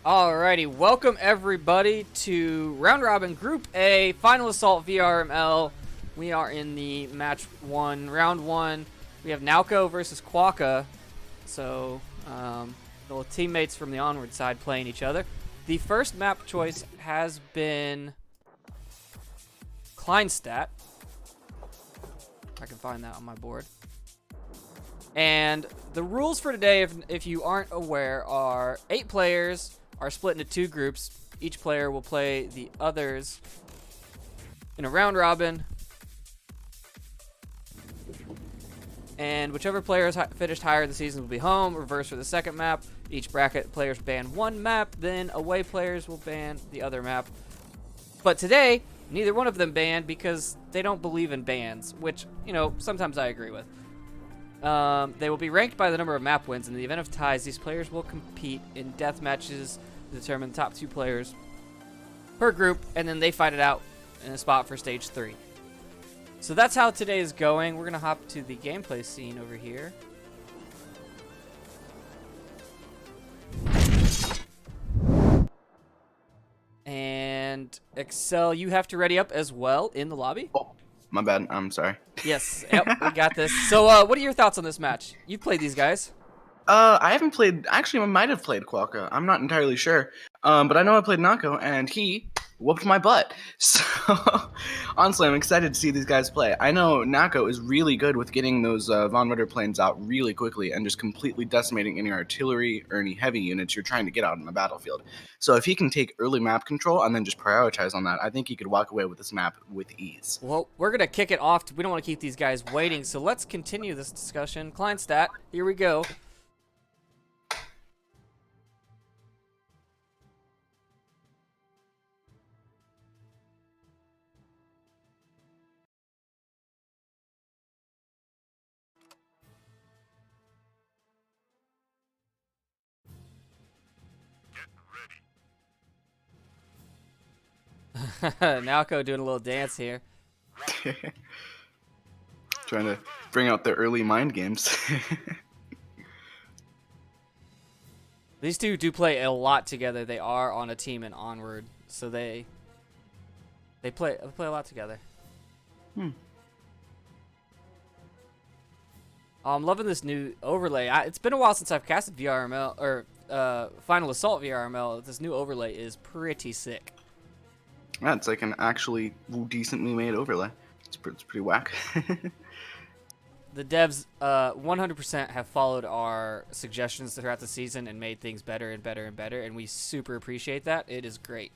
Alrighty, welcome everybody to Round Robin Group A, Final Assault VRML. We are in the match 1, round 1. We have Nauko versus Quokka. So, little teammates from the Onward side playing each other. The first map choice has been Kleinstadt. I can find that on my board. And the rules for today, if you aren't aware, are 8 players are split into 2 groups. Each player will play the others in a round robin. And whichever player has finished higher in the season will be home. Reverse for the second map. Each bracket players ban one map, then away players will ban the other map. But today, neither one of them banned because they don't believe in bans, which, you know, sometimes I agree with. They will be ranked by the number of map wins. In the event of ties, these players will compete in death matches to determine the top 2 players per group, and then they fight it out in a spot for stage 3. So that's how today is going. We're gonna hop to the gameplay scene over here. And Excel, you have to ready up as well in the lobby. Oh, my bad. I'm sorry. Yes, yep, we got this. So, what are your thoughts on this match? You've played these guys. I haven't played. Actually, I might have played Quokka. I'm not entirely sure. But I know I played Nako, and he whooped my butt. So, honestly, I'm excited to see these guys play. I know Nako is really good with getting those Von Ritter planes out really quickly and just completely decimating any artillery or any heavy units you're trying to get out on the battlefield. So, if he can take early map control and then just prioritize on that, I think he could walk away with this map with ease. Well, we're gonna kick it off. We don't want to keep these guys waiting, so let's continue this discussion. Kleinstadt, here we go. Nauko doing a little dance here. Trying to bring out the early mind games. These two do play a lot together. They are on a team in Onward, so they play a lot together. I'm loving this new overlay. It's been a while since I've casted VRML or Final Assault VRML. This new overlay is pretty sick. Yeah, it's like an actually decently made overlay. It's pretty whack. The devs 100% have followed our suggestions throughout the season and made things better and better and better, and we super appreciate that. It is great.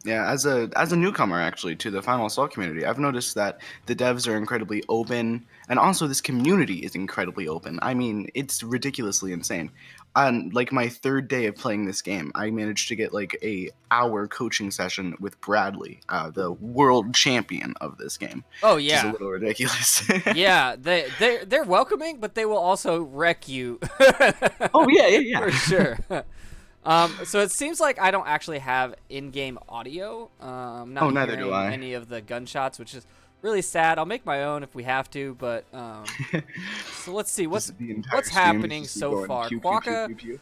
Yeah, as a newcomer actually to the Final Assault community, I've noticed that the devs are incredibly open, and also this community is incredibly open. I mean, it's ridiculously insane. On like my 3rd day of playing this game, I managed to get like a hour coaching session with Bradley, the world champion of this game. Oh yeah, which is a little ridiculous. Yeah, they're welcoming, but they will also wreck you. Oh yeah. For sure. So it seems like I don't actually have in-game audio. Not neither do I. any of the gunshots, which is really sad. I'll make my own if we have to, but so let's see what's happening so far. Quokka,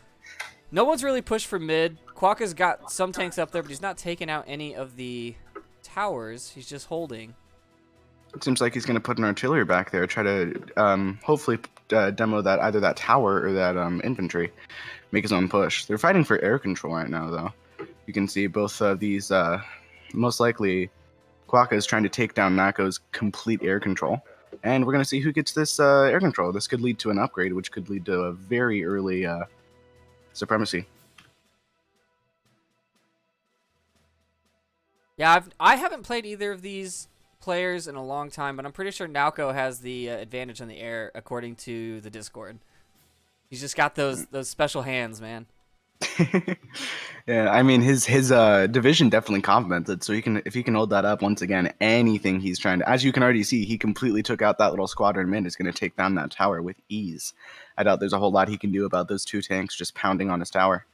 no one's really pushed for mid. Quokka's got some tanks up there, but he's not taking out any of the towers. He's just holding. It seems like he's going to put an artillery back there, try to hopefully demo that either that tower or that infantry, make his own push. They're fighting for air control right now, though. You can see both of these. Most likely, Quokka is trying to take down Nako's complete air control, and we're going to see who gets this air control. This could lead to an upgrade, which could lead to a very early supremacy. Yeah, I haven't played either of these players in a long time, but I'm pretty sure Nauko has the advantage on the air according to the Discord. He's just got those special hands, man. Yeah, I mean his division definitely complements it. So if he can hold that up once again, anything he's trying to, as you can already see, he completely took out that little squadron mid. Is going to take down that tower with ease. I doubt there's a whole lot he can do about those 2 tanks just pounding on his tower.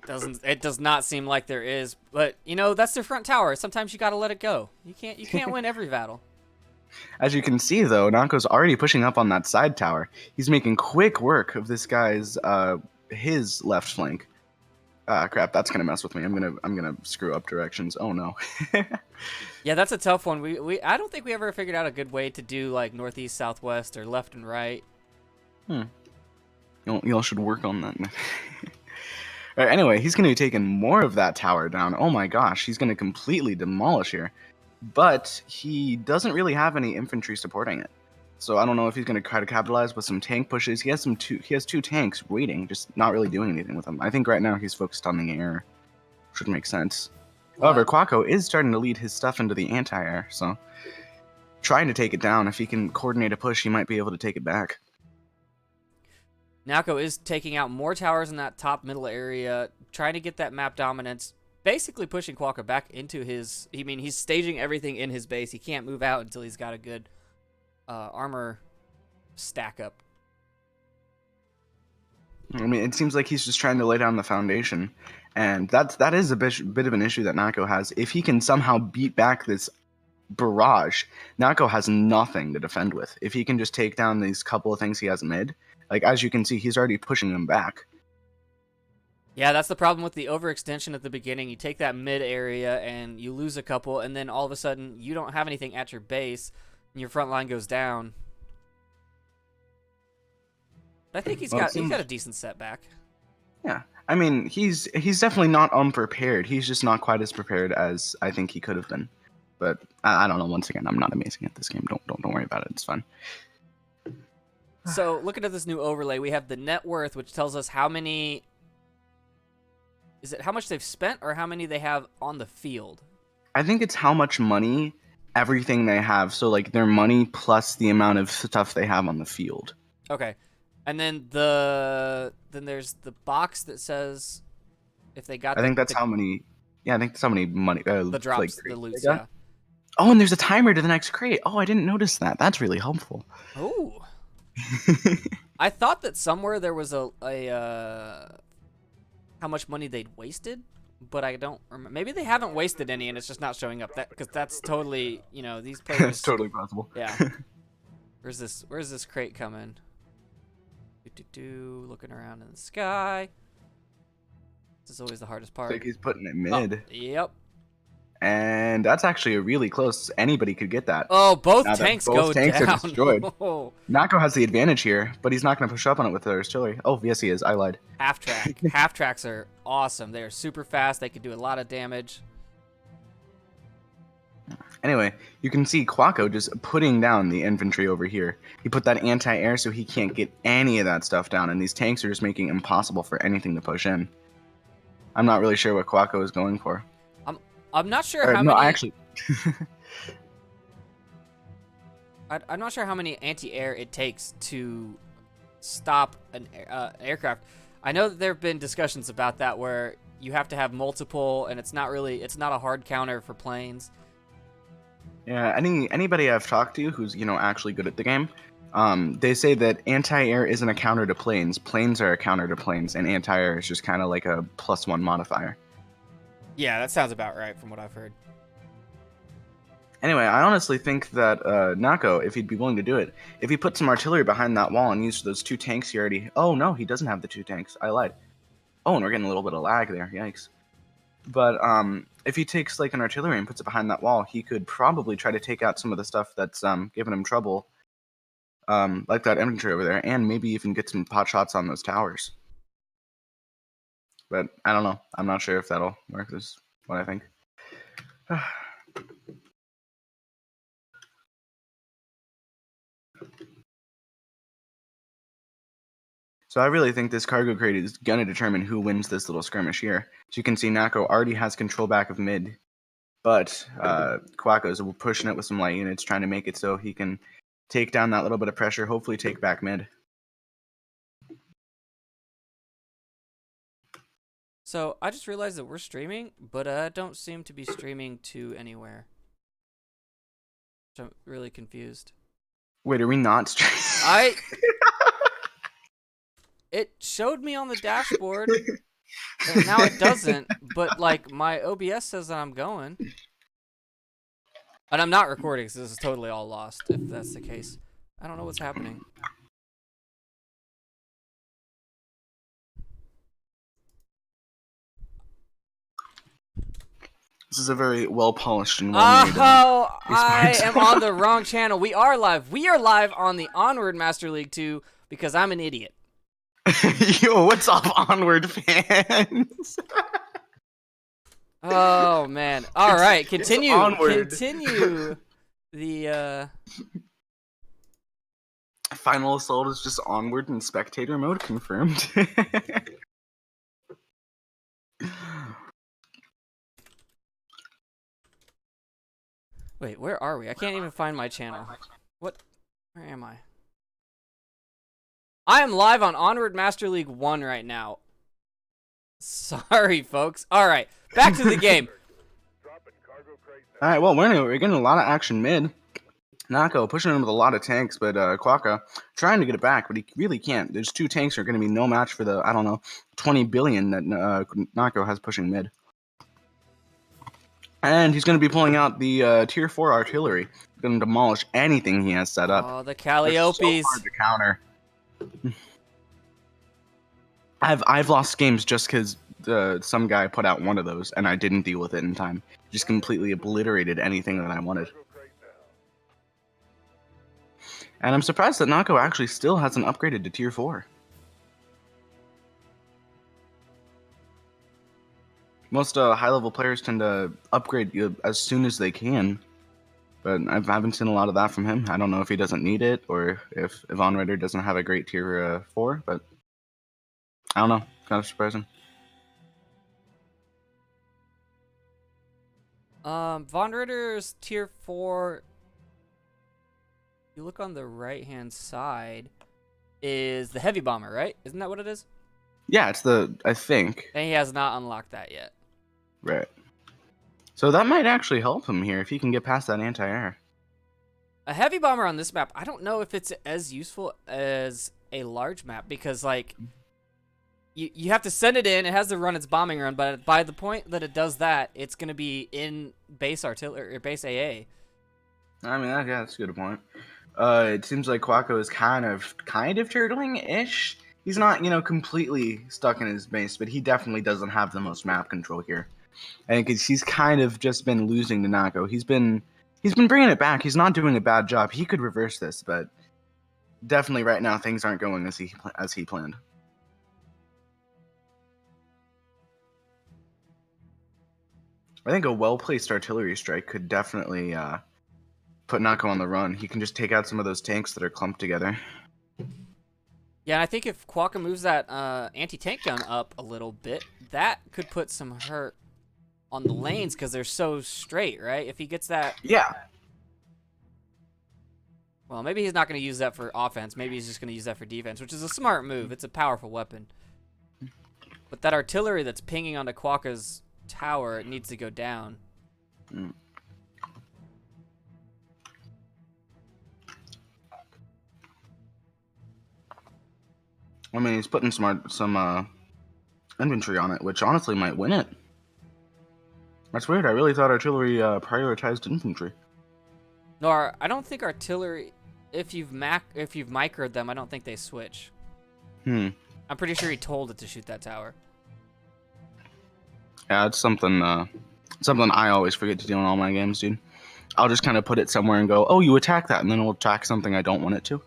It does not seem like there is, but you know that's their front tower. Sometimes you got to let it go. You can't win every battle. As you can see, though, Nako's already pushing up on that side tower. He's making quick work of this guy's his left flank. Ah, crap, that's gonna mess with me. I'm gonna screw up directions. Oh no. Yeah, that's a tough one. I don't think we ever figured out a good way to do like northeast, southwest, or left and right. Hmm. Y'all should work on that. All right, anyway, he's gonna be taking more of that tower down. Oh my gosh, he's gonna completely demolish here. But he doesn't really have any infantry supporting it. So I don't know if he's going to try to capitalize with some tank pushes. He has two tanks waiting, just not really doing anything with them. I think right now he's focused on the air. Should make sense. However, What? Quacko is starting to lead his stuff into the anti-air, so trying to take it down. If he can coordinate a push, he might be able to take it back. Nako is taking out more towers in that top middle area, trying to get that map dominance, basically pushing Quokka back into his... I mean, he's staging everything in his base. He can't move out until he's got a good armor stack up. I mean, it seems like he's just trying to lay down the foundation, and that is a bit of an issue that Nako has. If he can somehow beat back this barrage, Nako has nothing to defend with. If he can just take down these couple of things he has mid, like as you can see, he's already pushing them back. Yeah, that's the problem with the overextension at the beginning. You take that mid area and you lose a couple, and then all of a sudden you don't have anything at your base, and your front line goes down. I think he's got a decent setback. Yeah, I mean he's definitely not unprepared. He's just not quite as prepared as I think he could have been. But I don't know. Once again, I'm not amazing at this game. Don't worry about it. It's fun. So looking at this new overlay, we have the net worth, which tells us how many. Is it how much they've spent or how many they have on the field? I think it's how much money everything they have. So like their money plus the amount of stuff they have on the field. Okay, and then there's the box that says if they got. I think that's how many. Yeah, I think that's how many money. The drops, like, the loots, yeah. yeah. Oh, and there's a timer to the next crate. Oh, I didn't notice that. That's really helpful. Oh. I thought that somewhere there was a how much money they'd wasted, but I don't remember. Maybe they haven't wasted any and it's just not showing up. That because that's totally, these players. It's totally possible. Yeah. Where's this crate coming? Looking around in the sky. This is always the hardest part. I think he's putting it mid. Oh, yep. And that's actually really close. Anybody could get that. Oh, both Now that tanks both go tanks down. are destroyed. Oh. Nako has the advantage here, but he's not going to push up on it with their artillery. Oh, yes, he is. I lied. Half track. Half tracks are awesome. They are super fast. They can do a lot of damage. Anyway, you can see Quacko just putting down the infantry over here. He put that anti-air so he can't get any of that stuff down, and these tanks are just making it impossible for anything to push in. I'm not really sure what Quacko is going for. I'm not sure how no, many. actually. I'm not sure how many anti-air it takes to stop an aircraft. I know that there have been discussions about that where you have to have multiple, and it's not a hard counter for planes. Yeah, anybody I've talked to who's actually good at the game, they say that anti-air isn't a counter to planes. Planes are a counter to planes, and anti-air is just kind of like a +1 modifier. Yeah, that sounds about right from what I've heard. Anyway, I honestly think that Nako, if he'd be willing to do it, if he put some artillery behind that wall and used those 2 tanks he already... Oh, no, he doesn't have the 2 tanks. I lied. Oh, and we're getting a little bit of lag there. Yikes. But if he takes like an artillery and puts it behind that wall, he could probably try to take out some of the stuff that's giving him trouble, like that infantry over there, and maybe even get some pot shots on those towers. But I don't know. I'm not sure if that'll work. Is what I think. So I really think this cargo crate is going to determine who wins this little skirmish here. As you can see, Nako already has control back of mid, but Quacko's pushing it with some light units, trying to make it so he can take down that little bit of pressure, hopefully take back mid. So I just realized that we're streaming, but I don't seem to be streaming to anywhere. So I'm really confused. Wait, are we not streaming? It showed me on the dashboard, and now it doesn't, but like my OBS says that I'm going. And I'm not recording, so this is totally all lost, if that's the case. I don't know what's happening. This is a very well polished and well made. Oh, I am on the wrong channel. We are live. We are live on the Onward Master League 2 because I'm an idiot. Yo, what's up, Onward fans? Oh man. All right, continue. Onward. Continue. The Final Assault is just Onward in spectator mode confirmed. Wait, where are we? I can't even find my channel. What? Where am I? I am live on Onward Master League 1 right now. Sorry, folks. All right, back to the game. All right, well, we're getting a lot of action mid. Nako pushing him with a lot of tanks, but Quokka trying to get it back, but he really can't. There's two tanks that are going to be no match for the, I don't know, 20 billion that Nako has pushing mid. And he's going to be pulling out the tier 4 artillery. Going to demolish anything he has set up. Oh, the Calliopes. So hard to counter. I've lost games just because some guy put out one of those and I didn't deal with it in time. Just completely obliterated anything that I wanted. And I'm surprised that Nako actually still hasn't upgraded to tier 4. Most high-level players tend to upgrade as soon as they can. But I haven't seen a lot of that from him. I don't know if he doesn't need it or if Von Ritter doesn't have a great tier 4, but I don't know. Kind of surprising. Von Ritter's tier 4, you look on the right-hand side, is the heavy bomber, right? Isn't that what it is? Yeah, it's I think. And he has not unlocked that yet. Right. So that might actually help him here if he can get past that anti-air. A heavy bomber on this map, I don't know if it's as useful as a large map because, like, you have to send it in. It has to run its bombing run, but by the point that it does that, it's going to be in base artillery or base AA. I mean, yeah, that's a good point. It seems like Quacko is kind of turtling-ish. He's not, completely stuck in his base, but he definitely doesn't have the most map control here. I think he's kind of just been losing to Nako. He's been bringing it back. He's not doing a bad job. He could reverse this, but definitely right now things aren't going as he planned. I think a well-placed artillery strike could definitely put Nako on the run. He can just take out some of those tanks that are clumped together. Yeah, and I think if Quokka moves that anti-tank gun up a little bit, that could put some hurt on the lanes because they're so straight, right? If he gets that... Yeah. Well, maybe he's not going to use that for offense. Maybe he's just going to use that for defense, which is a smart move. It's a powerful weapon. But that artillery that's pinging onto Quokka's tower, it needs to go down. Mm. I mean, he's putting some infantry on it, which honestly might win it. That's weird. I really thought artillery prioritized infantry. No, I don't think artillery. If you've microed them, I don't think they switch. I'm pretty sure he told it to shoot that tower. Yeah, it's something I always forget to do in all my games, dude. I'll just kind of put it somewhere and go, "Oh, you attack that," and then it'll attack something I don't want it to.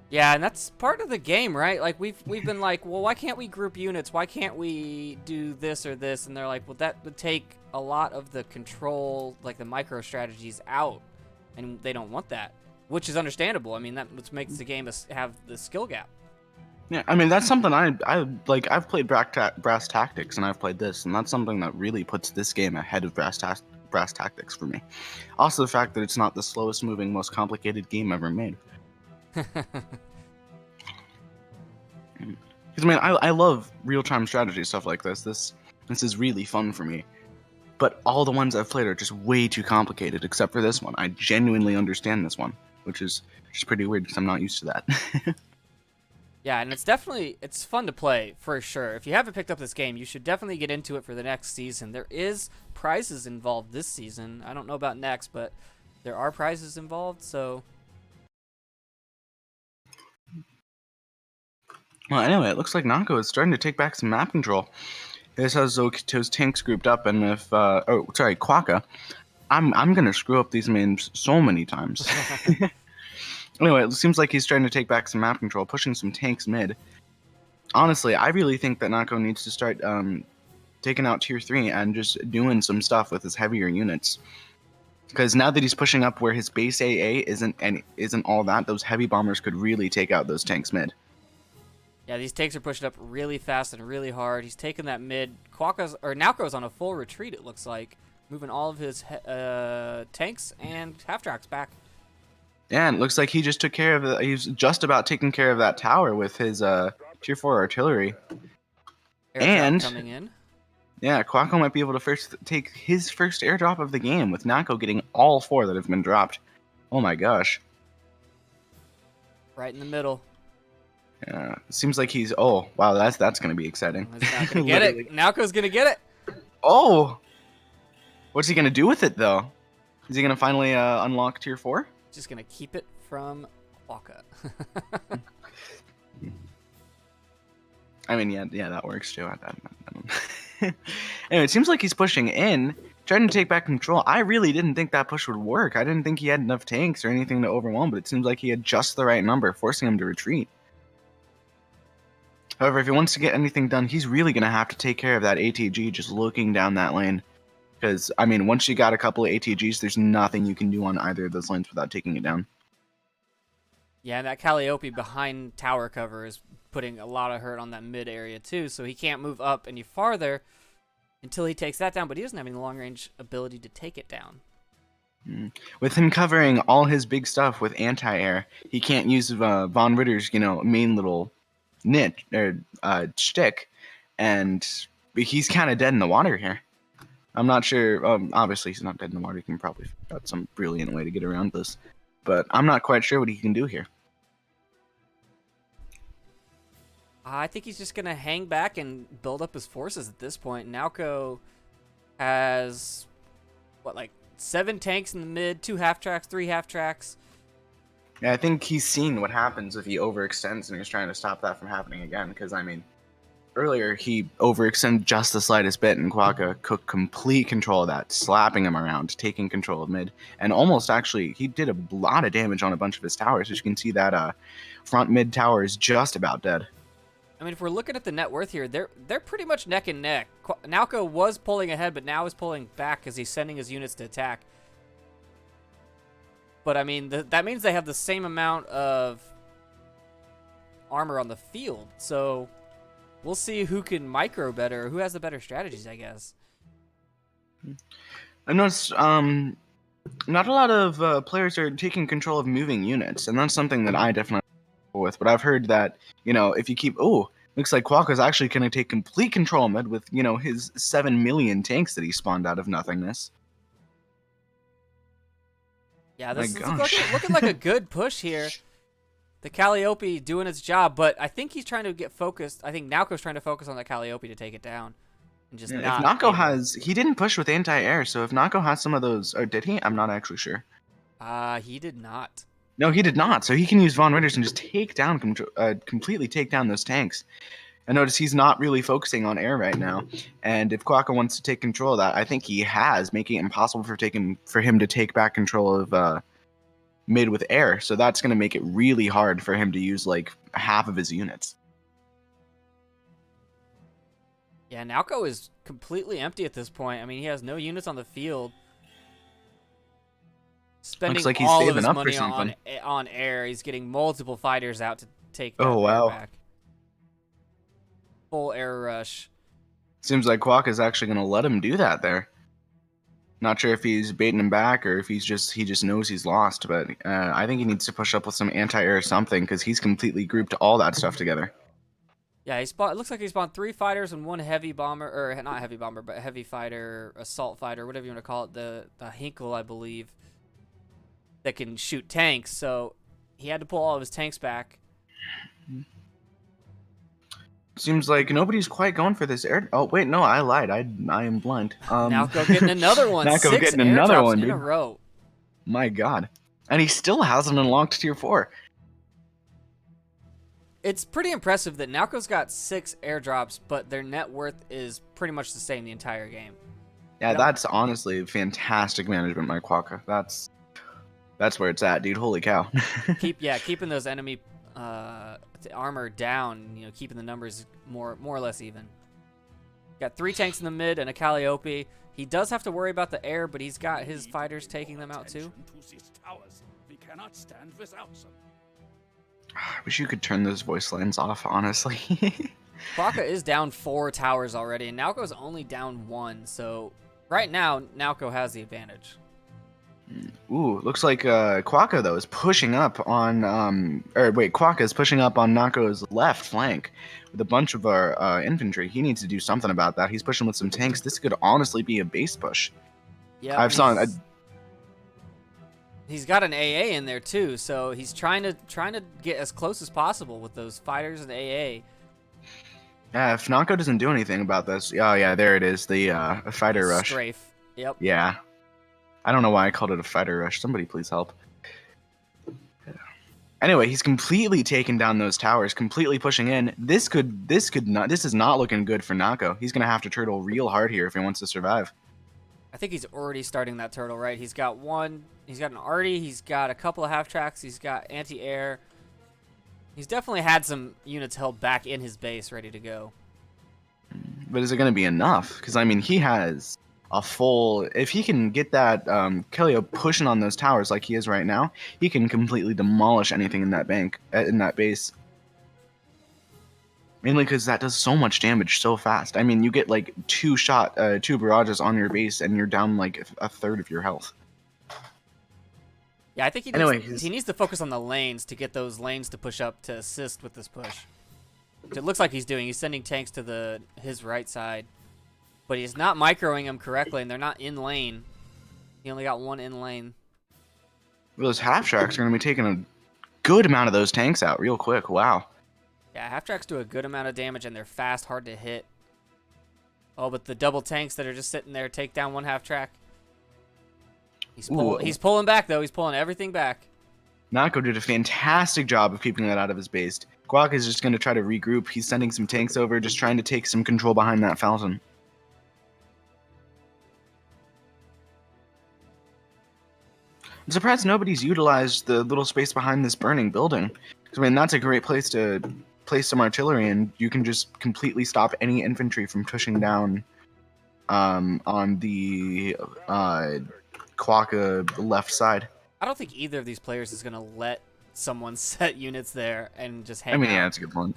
Yeah, and that's part of the game, right? Like we've been like, well, why can't we group units? Why can't we do this or this? And they're like, well, that would take a lot of the control, like the micro strategies out, and they don't want that, which is understandable. I mean, that makes the game have the skill gap. Yeah, I mean that's something I like. I've played Brass Tactics, and I've played this, and that's something that really puts this game ahead of Brass Tactics for me. Also, the fact that it's not the slowest moving, most complicated game ever made. Because I mean, I love real-time strategy stuff like this. This is really fun for me. But all the ones I've played are just way too complicated, except for this one. I genuinely understand this one, which is just pretty weird because I'm not used to that. Yeah, and it's fun to play for sure. If you haven't picked up this game, you should definitely get into it for the next season. There is prizes involved this season. I don't know about next, but there are prizes involved, so. Well, anyway, it looks like Nako is starting to take back some map control. This has those tanks grouped up, and if oh sorry, Quokka, I'm gonna screw up these mains so many times. Anyway, it seems like he's trying to take back some map control, pushing some tanks mid. Honestly, I really think that Nako needs to start taking out tier 3 and just doing some stuff with his heavier units. Because now that he's pushing up where his base AA isn't all that, those heavy bombers could really take out those tanks mid. Yeah, these tanks are pushing up really fast and really hard. He's taking that mid. Naoko's on a full retreat, it looks like, moving all of his tanks and half-tracks back. Yeah, and it looks like he just took care of he's just about taking care of that tower with his tier 4 artillery. Airdrop coming in. Yeah, Quacko might be able to take his first airdrop of the game with Nako getting all 4 that have been dropped. Oh my gosh. Right in the middle. Yeah, it seems like he's... Oh, wow, that's going to be exciting. He's not going to get it. Naoko's going to get it. Oh! What's he going to do with it, though? Is he going to finally unlock tier 4? Just going to keep it from Quokka. I mean, yeah, that works too. Anyway, it seems like he's pushing in, trying to take back control. I really didn't think that push would work. I didn't think he had enough tanks or anything to overwhelm, but it seems like he had just the right number, forcing him to retreat. However, if he wants to get anything done, he's really going to have to take care of that ATG just looking down that lane. Because, I mean, once you got a couple of ATGs, there's nothing you can do on either of those lanes without taking it down. Yeah, and that Calliope behind tower cover is putting a lot of hurt on that mid area too, so he can't move up any farther until he takes that down, but he doesn't have any long-range ability to take it down. With him covering all his big stuff with anti-air, he can't use Von Ritter's, main little niche or shtick, and he's kind of dead in the water here. I'm not sure. Obviously, he's not dead in the water. He can probably figure out some brilliant way to get around this, but I'm not quite sure what he can do here. I think he's just going to hang back and build up his forces at this point. Naoko has, 7 tanks in the mid, 2 half-tracks, 3 half-tracks. Yeah, I think he's seen what happens if he overextends, and he's trying to stop that from happening again. Because, I mean, earlier he overextended just the slightest bit, and Quokka took complete control of that, slapping him around, taking control of mid, and almost actually, he did a lot of damage on a bunch of his towers. As you can see, that front mid tower is just about dead. I mean, if we're looking at the net worth here, they're pretty much neck and neck. Naoko was pulling ahead, but now is pulling back because he's sending his units to attack. But, I mean, that means they have the same amount of armor on the field. So, we'll see who can micro better, or who has the better strategies, I guess. I noticed not a lot of players are taking control of moving units, and that's something that I definitely with. But I've heard that, if you keep... Oh, looks like Quokka's actually going to take complete control of mid with, his 7 million tanks that he spawned out of nothingness. Yeah, this is looking like a good push here. The Calliope doing its job, but I think he's trying to get focused. I think Naoko's trying to focus on the Calliope to take it down. And just if Nako has... He didn't push with anti-air, so if Nako has some of those... Or did he? I'm not actually sure. He did not. No, he did not. So he can use Von Ritters and just completely take down those tanks. I notice he's not really focusing on air right now. And if Quokka wants to take control of that, I think he has, making it impossible for him to take back control of mid with air. So that's going to make it really hard for him to use like half of his units. Yeah, Naoko is completely empty at this point. I mean, he has no units on the field. Spending Looks like he's all saving of his up money for something. on air. He's getting multiple fighters out to take that back. Full air rush. Seems like Quokka is actually going to let him do that there. Not sure if he's baiting him back or if he just knows he's lost, but I think he needs to push up with some anti-air or something because he's completely grouped all that stuff together. Yeah, it looks like he spawned 3 fighters and 1 heavy bomber, or not heavy bomber, but heavy fighter, assault fighter, whatever you want to call it, the Hinkle, I believe, that can shoot tanks. So he had to pull all of his tanks back. Seems like nobody's quite going for this air. Oh wait, no, I lied. I am blind. Naoko getting another one. Naoko 6 getting another one, in dude. a row. My God, and he still hasn't unlocked tier 4. It's pretty impressive that Nalco's got 6 airdrops, but their net worth is pretty much the same the entire game. Yeah, that's honestly fantastic management, my Quokka. That's where it's at, dude. Holy cow. Keeping those enemy armor down, you know, keeping the numbers more or less even. Got 3 tanks in the mid and a Calliope. He does have to worry about the air, but he's got his fighters taking them out too. We cannot stand without them. I wish you could turn those voice lines off, honestly. Quokka is down 4 towers already, and Nalco's only down 1. So right now, Nalco has the advantage. Ooh, looks like Quokka though is pushing up on Quokka is pushing up on Nako's left flank with a bunch of our infantry. He needs to do something about that. He's pushing with some tanks. This could honestly be a base push. Yeah, I've he's got an AA in there too, so he's trying to get as close as possible with those fighters and AA. Yeah, if Nako doesn't do anything about this, oh yeah, there it is, the fighter rush. Strafe. Yep. Yeah. I don't know why I called it a fighter rush. Somebody please help. Anyway, he's completely taken down those towers, completely pushing in. This is not looking good for Nako. He's gonna have to turtle real hard here if he wants to survive. I think he's already starting that turtle, right? He's got an arty, he's got a couple of half tracks, he's got anti-air. He's definitely had some units held back in his base ready to go. But is it gonna be enough? Because I mean, he has a full. If he can get that Kelio pushing on those towers like he is right now, he can completely demolish anything in that base. Mainly because that does so much damage so fast. I mean, you get like 2 barrages on your base, and you're down like a third of your health. Yeah, I think he needs to focus on the lanes to get those lanes to push up to assist with this push. Which it looks like he's doing. He's sending tanks to his right side, but he's not microing them correctly, and they're not in lane. He only got 1 in lane. Those half tracks are going to be taking a good amount of those tanks out real quick. Wow. Yeah, half tracks do a good amount of damage, and they're fast, hard to hit. Oh, but the double tanks that are just sitting there take down 1 half track. He's pulling back, though. He's pulling everything back. Nako did a fantastic job of keeping that out of his base. Quokka is just going to try to regroup. He's sending some tanks over, just trying to take some control behind that Falcon. I'm surprised nobody's utilized the little space behind this burning building. I mean, that's a great place to place some artillery, and you can just completely stop any infantry from pushing down on the Quokka left side. I don't think either of these players is going to let someone set units there and just hang out. Yeah, that's a good point.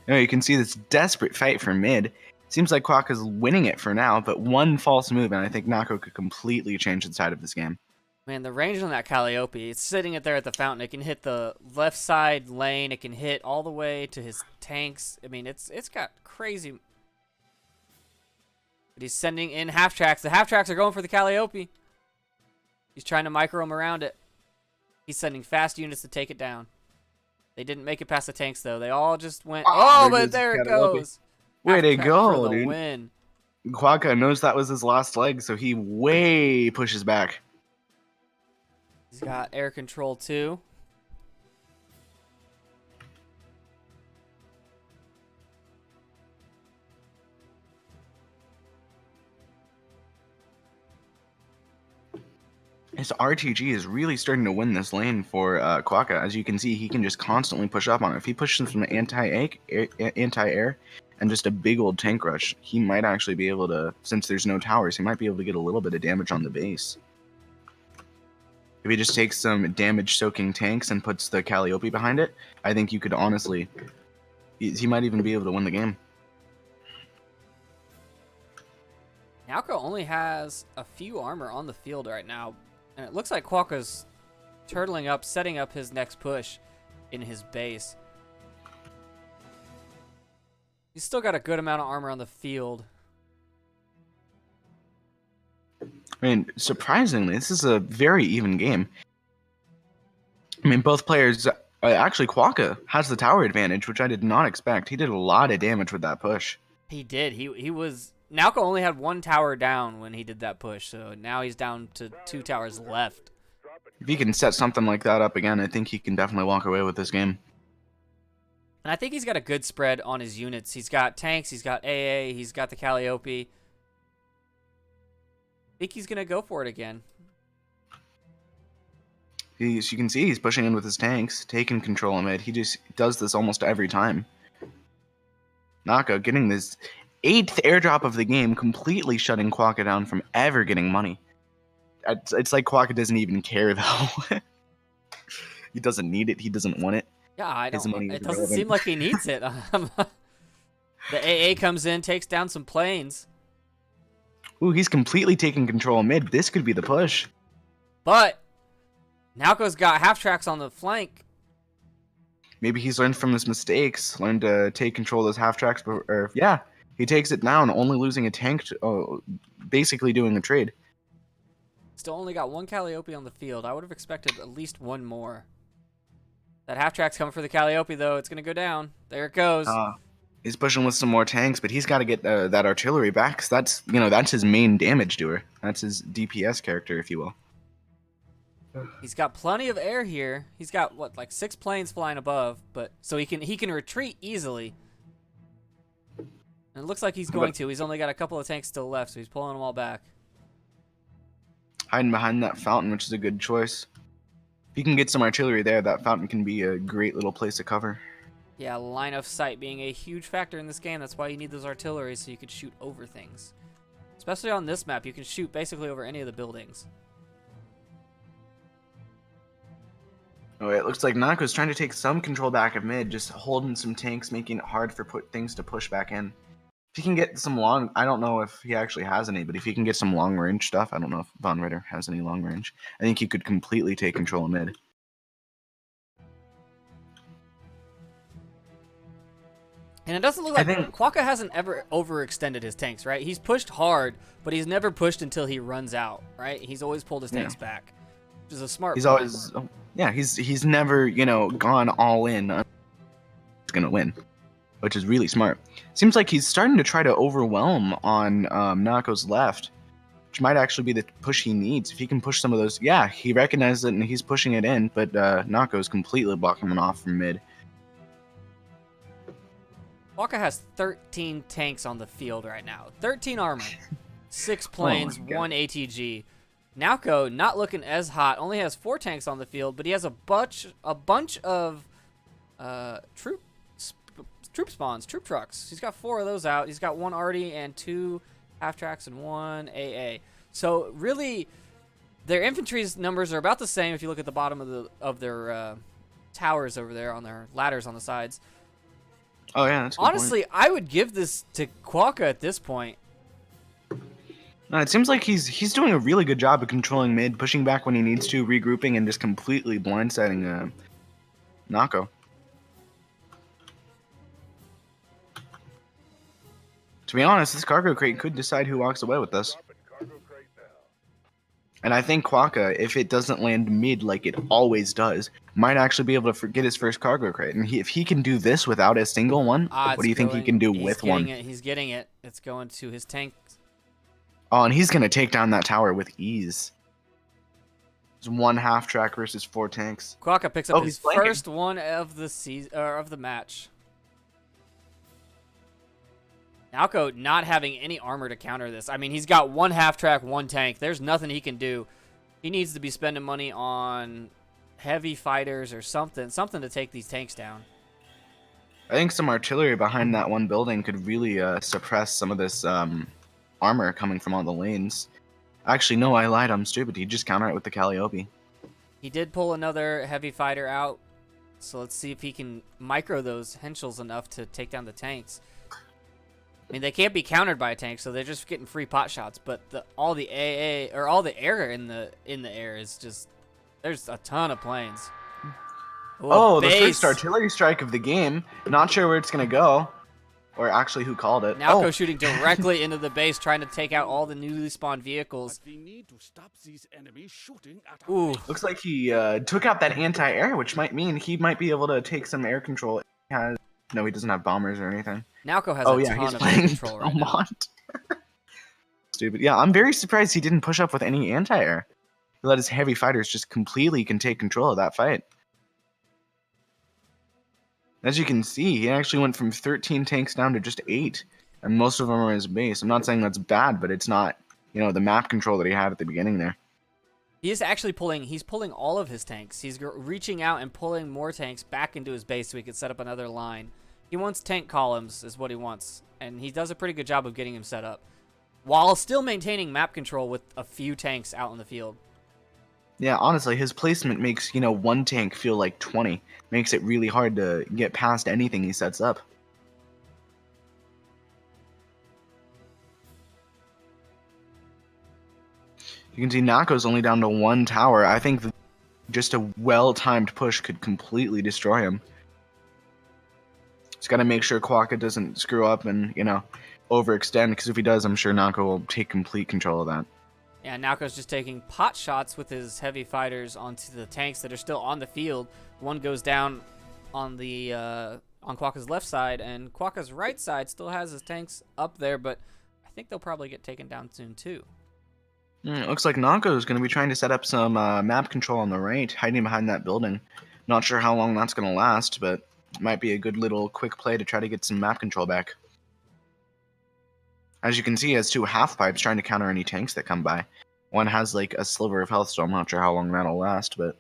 You can see this desperate fight for mid. Seems like Quokka's winning it for now, but one false move, and I think Nako could completely change the side of this game. Man, the range on that Calliope, it's sitting it there at the fountain. It can hit the left side lane. It can hit all the way to his tanks. I mean, it's got crazy. But he's sending in half tracks. The half tracks are going for the Calliope. He's trying to micro him around it. He's sending fast units to take it down. They didn't make it past the tanks, though. They all just went, but there it goes. Way to go, for the dude. Win. Quokka knows that was his last leg, so he way pushes back. He's got air control, too. His RTG is really starting to win this lane for Quokka. As you can see, he can just constantly push up on it. If he pushes some anti-air and just a big old tank rush, he might actually be able to, since there's no towers, he might be able to get a little bit of damage on the base. If he just takes some damage-soaking tanks and puts the Calliope behind it, I think you could honestly, he might even be able to win the game. Nalco only has a few armor on the field right now, and it looks like Quokka's turtling up, setting up his next push in his base. He's still got a good amount of armor on the field. I mean, surprisingly, this is a very even game. I mean, both players, actually Quokka has the tower advantage, which I did not expect. He did a lot of damage with that push. He did. He was... Nalco only had 1 tower down when he did that push, so now he's down to 2 towers left. If he can set something like that up again, I think he can definitely walk away with this game. And I think he's got a good spread on his units. He's got tanks, he's got AA, he's got the Calliope. I think he's going to go for it again. You can see he's pushing in with his tanks, taking control of mid. He just does this almost every time. Nako getting this 8th airdrop of the game, completely shutting Quokka down from ever getting money. It's like Quokka doesn't even care, though. He doesn't need it. He doesn't want it. Yeah, I His don't. money It is doesn't irrelevant. seem like he needs it. The AA comes in, takes down some planes, Ooh, he's completely taking control of mid. This could be the push. but Naoko's got half tracks on the flank. Maybe he's learned from his mistakes, learned to take control of those half tracks. Or yeah, he takes it down, only losing a tank, basically doing a trade. Still only got one Calliope on the field. I would have expected at least one more. That half track's coming for the Calliope, though. It's going to go down. There it goes. He's pushing with some more tanks, but he's got to get that artillery back. 'Cause that's his main damage doer. That's his DPS character, if you will. He's got plenty of air here. He's got what, like 6 planes flying above, but so he can retreat easily. And it looks like he's going to. He's only got a couple of tanks still left, so he's pulling them all back. Hiding behind that fountain, which is a good choice. If you can get some artillery there, that fountain can be a great little place to cover. Yeah, line of sight being a huge factor in this game. That's why you need those artillery, so you can shoot over things. Especially on this map, you can shoot basically over any of the buildings. Oh, it looks like Nako's trying to take some control back of mid, just holding some tanks, making it hard for things to push back in. If he can get some long, I don't know if he actually has any, but if he can get some long range stuff, I don't know if Von Ritter has any long range. I think he could completely take control of mid. And it doesn't look like Quokka hasn't ever overextended his tanks, right? He's pushed hard, but he's never pushed until he runs out, right? He's always pulled his tanks back, which is a smart He's play. always, yeah, he's never, gone all in. He's gonna win, which is really smart. Seems like he's starting to try to overwhelm on Nako's left, which might actually be the push he needs. If he can push some of those, yeah, he recognizes it and he's pushing it in, but Nako's completely blocking him off from mid. Quokka has 13 tanks on the field right now. 13 armor, 6 planes, God. 1 ATG. Naoko not looking as hot. Only has 4 tanks on the field, but he has a bunch of troop spawns, troop trucks. He's got 4 of those out. He's got 1 arty and 2 half tracks and 1 AA. So really, their infantry's numbers are about the same if you look at the bottom of their towers over there on their ladders on the sides. Oh yeah, that's a good Honestly, I would give this to Quokka at this point. No, it seems like he's doing a really good job of controlling mid, pushing back when he needs to, regrouping, and just completely blindsiding Nako. To be honest, this cargo crate could decide who walks away with this. And I think Quokka, if it doesn't land mid like it always does, might actually be able to get his first cargo crate. And if he can do this without a single one, what do you think he can do with one? He's getting it. It's going to his tank. Oh, and he's going to take down that tower with ease. It's 1 half track versus 4 tanks. Quokka picks up his he's flanking. first one of the season, or of the match. Naoko not having any armor to counter this. I mean, he's got 1 half track, 1 tank. There's nothing he can do. He needs to be spending money on heavy fighters or something to take these tanks down. I think some artillery behind that one building could really suppress some of this armor coming from all the lanes. Actually, no, I lied. I'm stupid. He just counter it with the Calliope. He did pull another heavy fighter out, so let's see if he can micro those Henschels enough to take down the tanks. I mean, they can't be countered by a tank, so they're just getting free pot shots. But all the AA or all the air in the air is just, there's a ton of planes. Oh, the first artillery strike of the game. Not sure where it's gonna go, or actually who called it. Naoko shooting directly into the base, trying to take out all the newly spawned vehicles. But we need to stop these enemies shooting at Ooh. us. Looks like he took out that anti-air, which might mean he might be able to take some air control. No, he doesn't have bombers or anything. Naoko has Oh a yeah, ton he's of air playing control right now. Belmont. Stupid. Yeah, I'm very surprised he didn't push up with any anti-air. He let his heavy fighters just completely can take control of that fight. As you can see, he actually went from 13 tanks down to just 8, and most of them are his base. I'm not saying that's bad, but it's not, the map control that he had at the beginning there. He is actually he's pulling all of his tanks. He's reaching out and pulling more tanks back into his base so he can set up another line. He wants tank columns is what he wants, and he does a pretty good job of getting him set up, while still maintaining map control with a few tanks out in the field. Yeah, honestly, his placement makes, one tank feel like 20. Makes it really hard to get past anything he sets up. You can see Nako's only down to 1 tower. I think just a well-timed push could completely destroy him. He's got to make sure Quokka doesn't screw up and, overextend, because if he does, I'm sure Nako will take complete control of that. Yeah, Naoko's just taking pot shots with his heavy fighters onto the tanks that are still on the field. One goes down on the on Quokka's left side, and Quokka's right side still has his tanks up there, but I think they'll probably get taken down soon too. It looks like Nako is going to be trying to set up some map control on the right, hiding behind that building. Not sure how long that's going to last, but it might be a good little quick play to try to get some map control back. As you can see, he has 2 half pipes trying to counter any tanks that come by. One has like a sliver of health, so I'm not sure how long that'll last, but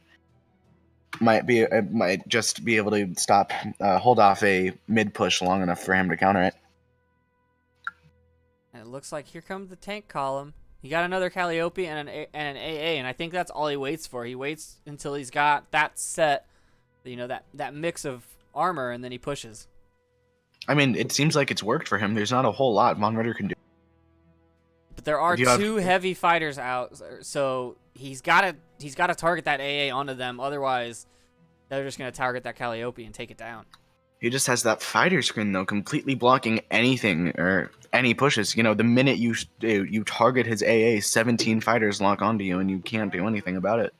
might just be able to hold off a mid push long enough for him to counter it. And it looks like here comes the tank column. He got another Calliope and an AA, and I think that's all he waits for. He waits until he's got that set, that mix of armor, and then he pushes. I mean, it seems like it's worked for him. There's not a whole lot Von Ritter can do. But there are 2 heavy fighters out, so he's got to target that AA onto them. Otherwise, they're just going to target that Calliope and take it down. He just has that fighter screen, though, completely blocking anything or any pushes. The minute you target his AA, 17 fighters lock onto you, and you can't do anything about it.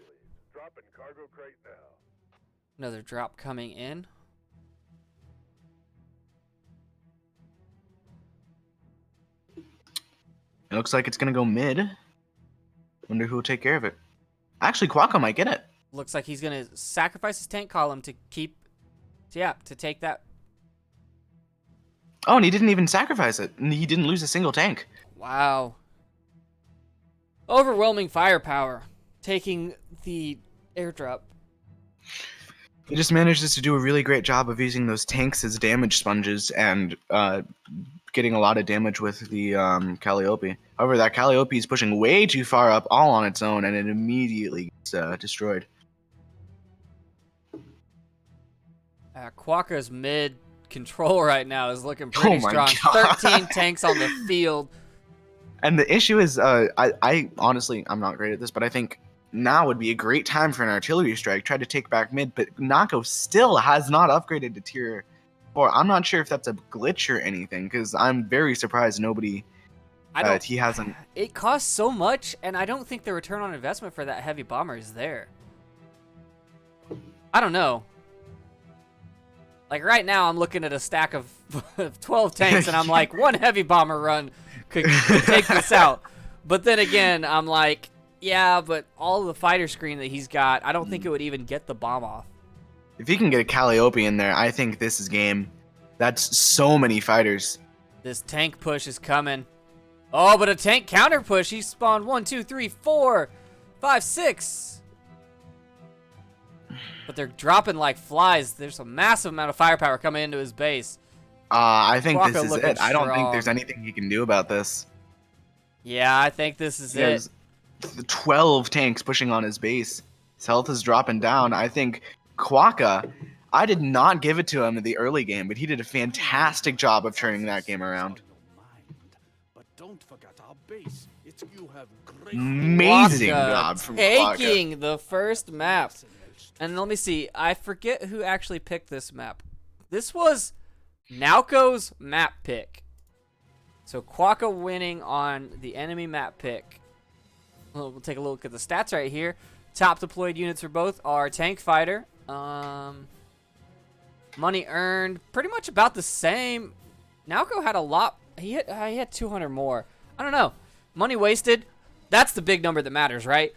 Another drop coming in. It looks like it's going to go mid. Wonder who will take care of it. Actually, Quokka might get it. Looks like he's going to sacrifice his tank column to take that. Oh, and he didn't even sacrifice it. He didn't lose a single tank. Wow. Overwhelming firepower. Taking the airdrop. He just manages to do a really great job of using those tanks as damage sponges and getting a lot of damage with the Calliope. However, that Calliope is pushing way too far up all on its own, and it immediately gets destroyed. Quokka's mid control right now is looking pretty strong. God. 13 tanks on the field. And the issue is, I honestly, I'm not great at this, but I think now would be a great time for an artillery strike. Try to take back mid, but Nako still has not upgraded to tier 4. I'm not sure if that's a glitch or anything, because I'm very surprised nobody. He hasn't. It costs so much, and I don't think the return on investment for that heavy bomber is there. I don't know. Like right now, I'm looking at a stack of 12 tanks, and I'm like, one heavy bomber run could take this out. But then again, I'm like, yeah, but all the fighter screen that he's got, I don't think it would even get the bomb off. If he can get a Calliope in there, I think this is game. That's so many fighters. This tank push is coming. Oh, but a tank counter push. He spawned 1, 2, 3, 4, 5, 6. But they're dropping like flies. There's a massive amount of firepower coming into his base. I think Quokka this is looking it. I don't think strong. there's anything he can do about this. Yeah, I think this is it. 12 tanks pushing on his base. His health is dropping down. I think Quokka, I did not give it to him in the early game, but he did a fantastic job of turning that game around. But don't forget our base. You have great Amazing Quokka job from Quokka. taking the first map. And let me see. I forget who actually picked this map. This was Naoko's map pick. So Quokka winning on the enemy map pick. We'll take a look at the stats right here. Top deployed units for both are tank fighter. Money earned pretty much about the same. Naoko had a lot. He had 200 more. I don't know. Money wasted. That's the big number that matters, right?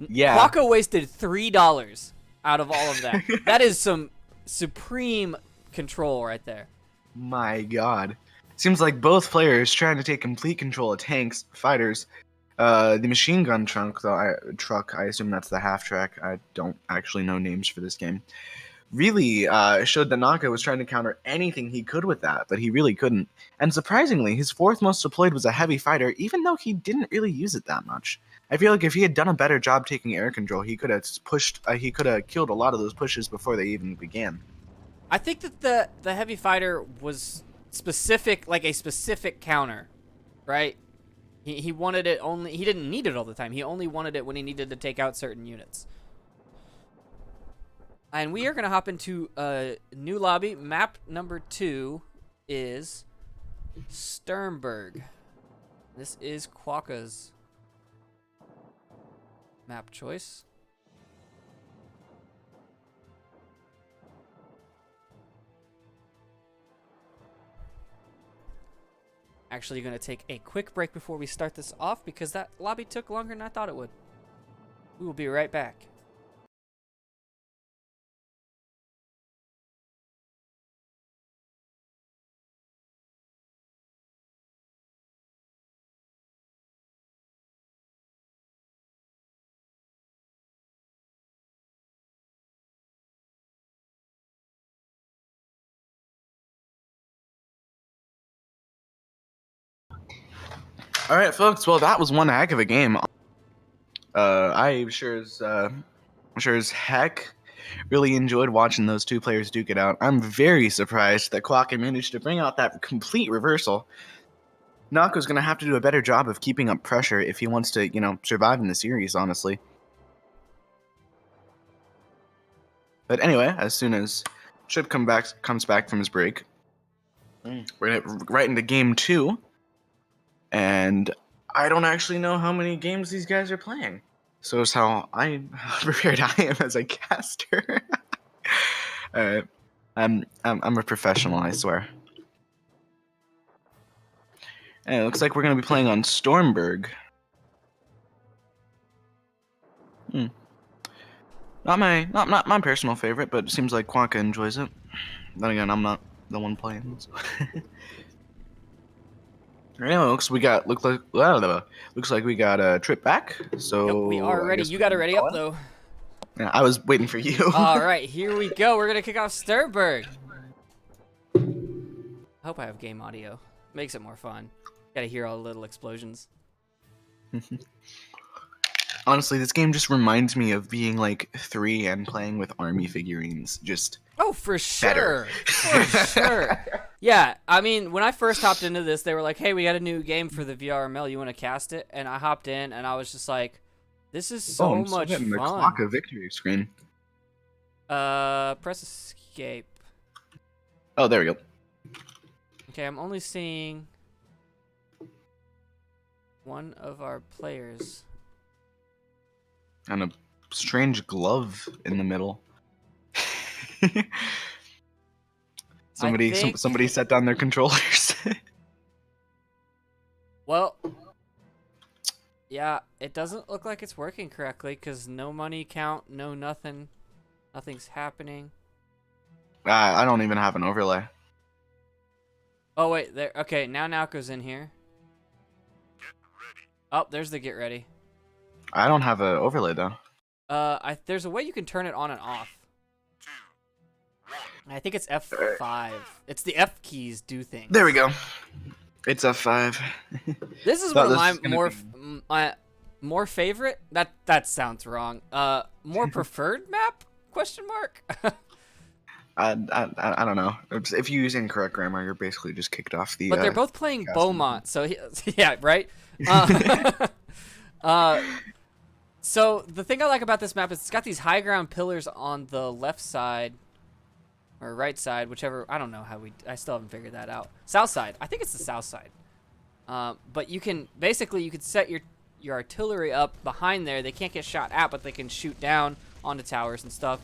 Yeah. Quacko wasted $3 out of all of that. That is some supreme control right there. My God. Seems like both players trying to take complete control of tanks, fighters. The machine gun truck, I assume that's the half track. I don't actually know names for this game. Really showed that Naka was trying to counter anything he could with that, but he really couldn't. And surprisingly, his fourth most deployed was a heavy fighter, even though he didn't really use it that much. I feel like if he had done a better job taking air control, he could have pushed. He could have killed a lot of those pushes before they even began. I think that the heavy fighter was specific, like a specific counter, right? He wanted it only. He didn't need it all the time. He only wanted it when he needed to take out certain units. And we are going to hop into a new lobby. Map number 2 is Sternberg. This is Quacka's map choice. Actually going to take a quick break before we start this off because that lobby took longer than I thought it would. We will be right back. All right, folks. Well, that was one heck of a game. I sure as heck really enjoyed watching those two players duke it out. I'm very surprised that Quacka managed to bring out that complete reversal. Nako's gonna have to do a better job of keeping up pressure if he wants to, survive in the series, honestly. But anyway, as soon as Chip comes back from his break, we're gonna right into game 2. And I don't actually know how many games these guys are playing. So it's how prepared I am as a caster. I'm a professional, I swear. And it looks like we're gonna be playing on Stormberg. Not my personal favorite, but it seems like Quacka enjoys it. Then again, I'm not the one playing. So. Anyway, looks like we got a trip back. So Yep, we are ready. You got it ready up though. Yeah, I was waiting for you. All right, here we go. We're gonna kick off Sternberg. I hope I have game audio. Makes it more fun. Gotta hear all the little explosions. Honestly, this game just reminds me of being like 3 and playing with army figurines. Just for sure. better. For sure. Yeah, I mean, when I first hopped into this, they were like, hey, we got a new game for the VRML. You want to cast it? And I hopped in, and I was just like, this is so I'm much getting the fun. Quacka victory screen. Press escape. Oh, there we go. Okay, I'm only seeing one of our players. And a strange glove in the middle. Somebody set down their controllers. Well, yeah, it doesn't look like it's working correctly because no money count, no nothing. Nothing's happening. I don't even have an overlay. Oh, wait, there. Okay, now Naoko's in here. Oh, there's the get ready. I don't have an overlay though. There's a way you can turn it on and off. I think it's F5. It's the F keys do things. There we go. It's F5. This is one of my more favorite. That sounds wrong. More preferred map? Question mark. I don't know. If you use incorrect grammar, you're basically just kicked off the. But they're both playing Beaumont, so yeah, right. So the thing I like about this map is it's got these high ground pillars on the left side or right side, whichever. I don't know how I still haven't figured that out. South side. I think it's the south side. But you can set your artillery up behind there. They can't get shot at, but they can shoot down onto towers and stuff.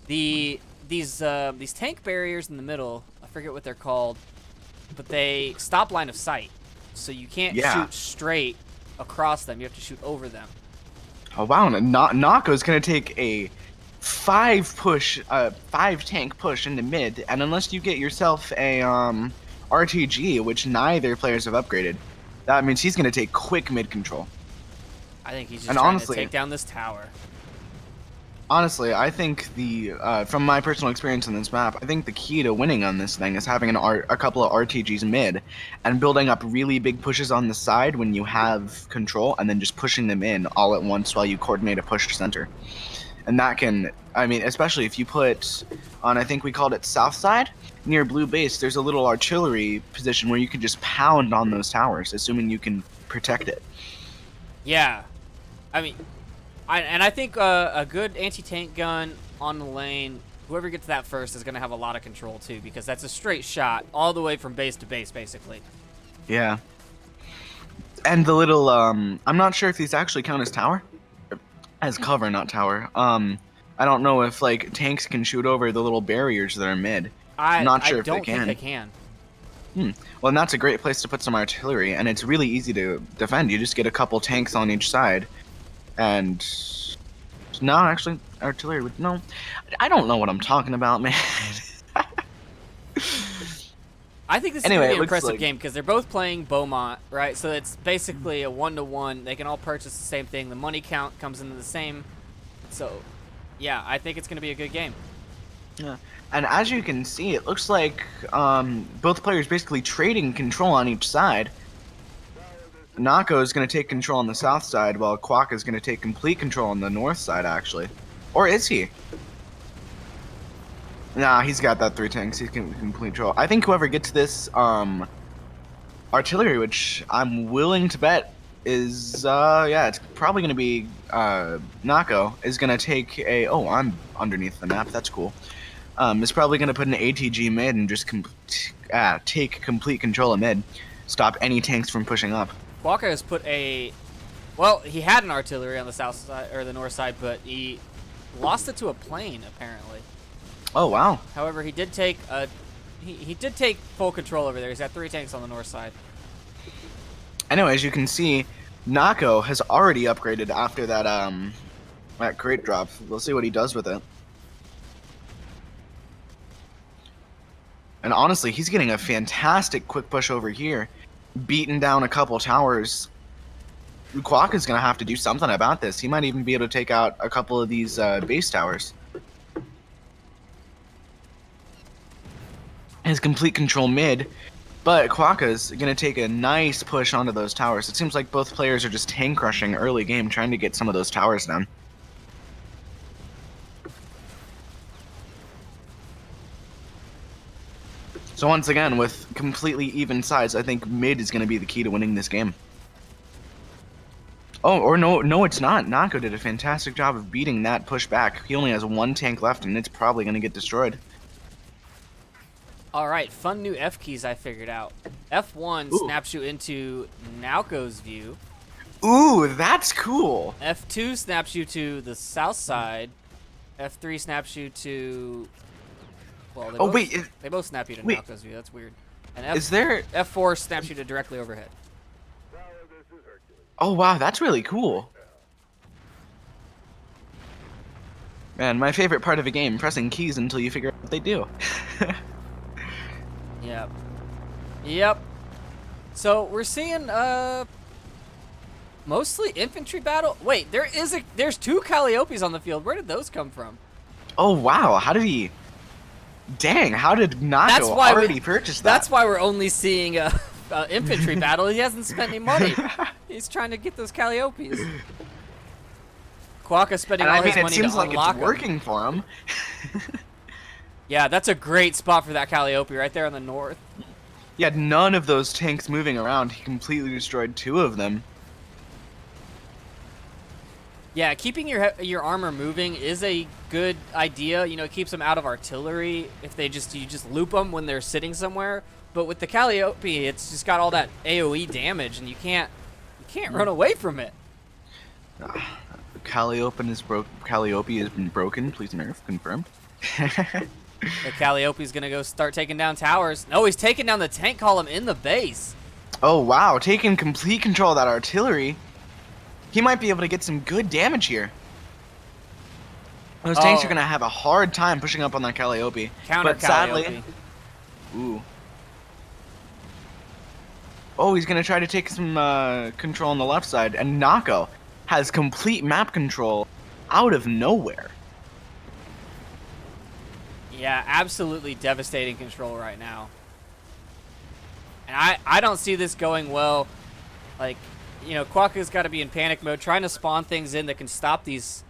These tank barriers in the middle, I forget what they're called, but they stop line of sight, so you can't shoot straight across them. You have to shoot over them. Oh wow, Nako's gonna take a 5 tank push into mid, and unless you get yourself a RTG, which neither players have upgraded, that means he's gonna take quick mid control. I think he's just And trying to take down this tower. Honestly, I think from my personal experience on this map, I think the key to winning on this thing is having a couple of RTGs mid, and building up really big pushes on the side when you have control, and then just pushing them in all at once while you coordinate a push to center. And that can, I mean, especially if you put on, I think we called it south side, near blue base, there's a little artillery position where you can just pound on those towers, assuming you can protect it. Yeah. I mean, I think a good anti-tank gun on the lane, whoever gets that first is going to have a lot of control too, because that's a straight shot all the way from base to base, basically. Yeah. And the little, I'm not sure if these actually count as tower. As cover, not tower. I don't know if, like, tanks can shoot over the little barriers that are mid. I'm not sure if they can. I don't think they can. Well, and that's a great place to put some artillery, and it's really easy to defend. You just get a couple tanks on each side, and... No, actually, artillery would... No, I don't know what I'm talking about, man. I think this is going to be an impressive game because they're both playing Beaumont, right? So it's basically a 1-to-1. They can all purchase the same thing. The money count comes into the same. So, yeah, I think it's going to be a good game. Yeah. And as you can see, it looks like both players basically trading control on each side. Nako is going to take control on the south side, while Quokka is going to take complete control on the north side, actually. Or is he? Nah, he's got that 3 tanks. He can complete control. I think whoever gets this artillery, which I'm willing to bet is, yeah, it's probably going to be Nako, is going to take a... Oh, I'm underneath the map. That's cool. Is probably going to put an ATG mid and just take complete control of mid. Stop any tanks from pushing up. Walker has put a... Well, he had an artillery on the south side, or the north side, but he lost it to a plane, apparently. Oh, wow. However, he did take he did take full control over there. He's got 3 tanks on the north side. Anyway, as you can see, Nako has already upgraded after that crate drop. We'll see what he does with it. And honestly, he's getting a fantastic quick push over here, beating down a couple towers. Quokka's going to have to do something about this. He might even be able to take out a couple of these base towers. His complete control mid, but Quokka's going to take a nice push onto those towers. It seems like both players are just tank crushing early game, trying to get some of those towers down. So once again, with completely even sides, I think mid is going to be the key to winning this game. Oh, or no, it's not. Nako did a fantastic job of beating that push back. He only has 1 tank left, and it's probably going to get destroyed. All right, fun new F keys I figured out. F1 snaps you into Naoko's view. Ooh, that's cool. F2 snaps you to the south side. F3 snaps you to... Well, they both snap you to Naoko's view. That's weird. And F4 snaps you to directly overhead. Oh, wow, that's really cool. Man, my favorite part of a game, pressing keys until you figure out what they do. Yep. So we're seeing mostly infantry battle. Wait, there's 2 Calliopes on the field. Where did those come from? Oh wow, how did he? Dang, how did Nako already purchase that? That's why we're only seeing a infantry battle. He hasn't spent any money. He's trying to get those Calliopes. Quokka spending all his money to unlock them. It seems like it's working for him. Yeah, that's a great spot for that Calliope right there on the north. He had none of those tanks moving around. He completely destroyed 2 of them. Yeah, keeping your armor moving is a good idea. You know, it keeps them out of artillery if you just loop them when they're sitting somewhere. But with the Calliope, it's just got all that AoE damage, and you can't run away from it. Calliope has been broken. Please nerf confirmed. The Calliope's gonna go start taking down towers. No, he's taking down the tank column in the base. Oh wow, taking complete control of that artillery. he might be able to get some good damage here. Those tanks are Oh. going to have a hard time pushing up on that Calliope. Counter But sadly, Calliope. ooh. Oh, he's going to try to take some control on the left side. And Nako has complete map control out of nowhere. Yeah, absolutely devastating control right now. And I don't see this going well. Like, you know, Quokka's got to be in panic mode, trying to spawn things in that can stop these.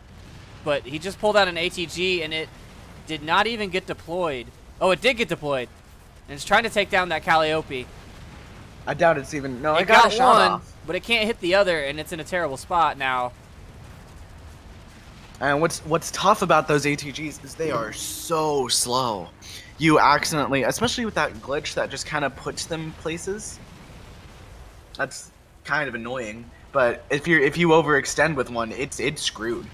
But he just pulled out an ATG, and it did not even get deployed. Oh, it did get deployed. And it's trying to take down that Calliope. I doubt it's even... No, I It got a got shot one, off. but it can't hit the other, and it's in a terrible spot now. And what's tough about those ATGs is they are so slow. You accidentally, especially with that glitch that just kind of puts them places. That's kind of annoying. But if you overextend with one, it's screwed.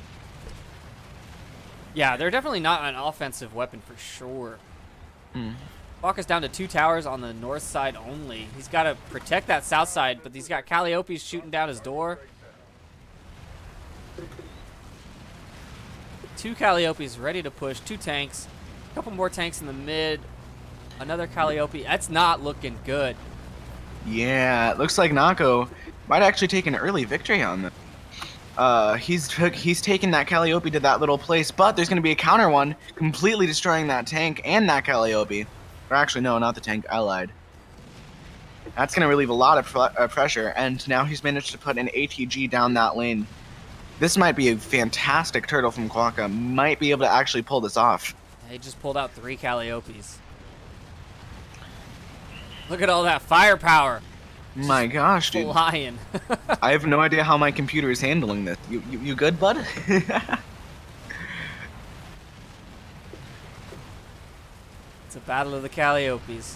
Yeah, they're definitely not an offensive weapon for sure. Quokka's down to 2 towers on the north side only. He's got to protect that south side, but he's got Calliopes shooting down his door. 2 Calliopes ready to push, 2 tanks. A couple more tanks in the mid. Another Calliope. That's not looking good. Yeah, it looks like Nako might actually take an early victory on them. He's taken that Calliope to that little place, but there's going to be a counter one, completely destroying that tank and that Calliope. Or actually, no, not the tank, allied. That's going to relieve a lot of pressure, and now he's managed to put an ATG down that lane. This might be a fantastic turtle from Quokka. Might be able to actually pull this off. He just pulled out 3 Calliopes. Look at all that firepower. My gosh, dude. Flying. I have no idea how my computer is handling this. You good, bud? It's a battle of the Calliopes.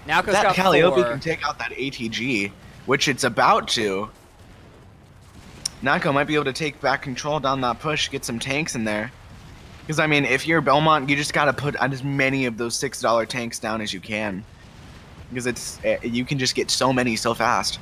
Naoko's That got Calliope 4. can take out that ATG, which it's about to. Nako might be able to take back control down that push, get some tanks in there. Because, I mean, if you're Belmont, you just got to put as many of those $6 tanks down as you can. Because you can just get so many so fast.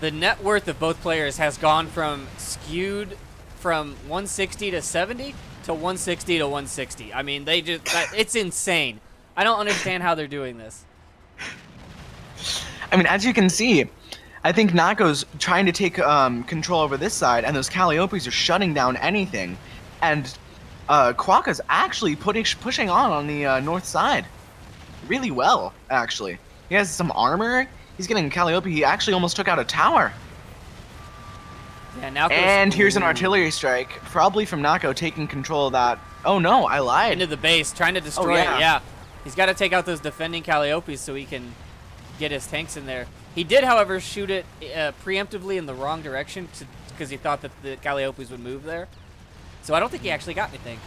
The net worth of both players has gone from skewed from 160 to 70 to 160 to 160. I mean, it's insane. I don't understand how they're doing this. I mean, as you can see, I think Nako's trying to take control over this side, and those Calliopes are shutting down anything. And Quokka's actually pushing on the north side really well, actually. He has some armor. He's getting Calliope. He actually almost took out a tower. Yeah, Naoko's, And here's an artillery strike, probably from Nako taking control of that. Oh no, I lied. into the base, trying to destroy yeah. it. Yeah, he's got to take out those defending Calliopes so he can get his tanks in there. He did, however, shoot it preemptively in the wrong direction because he thought that the Calliopes would move there. So I don't think he actually got anything.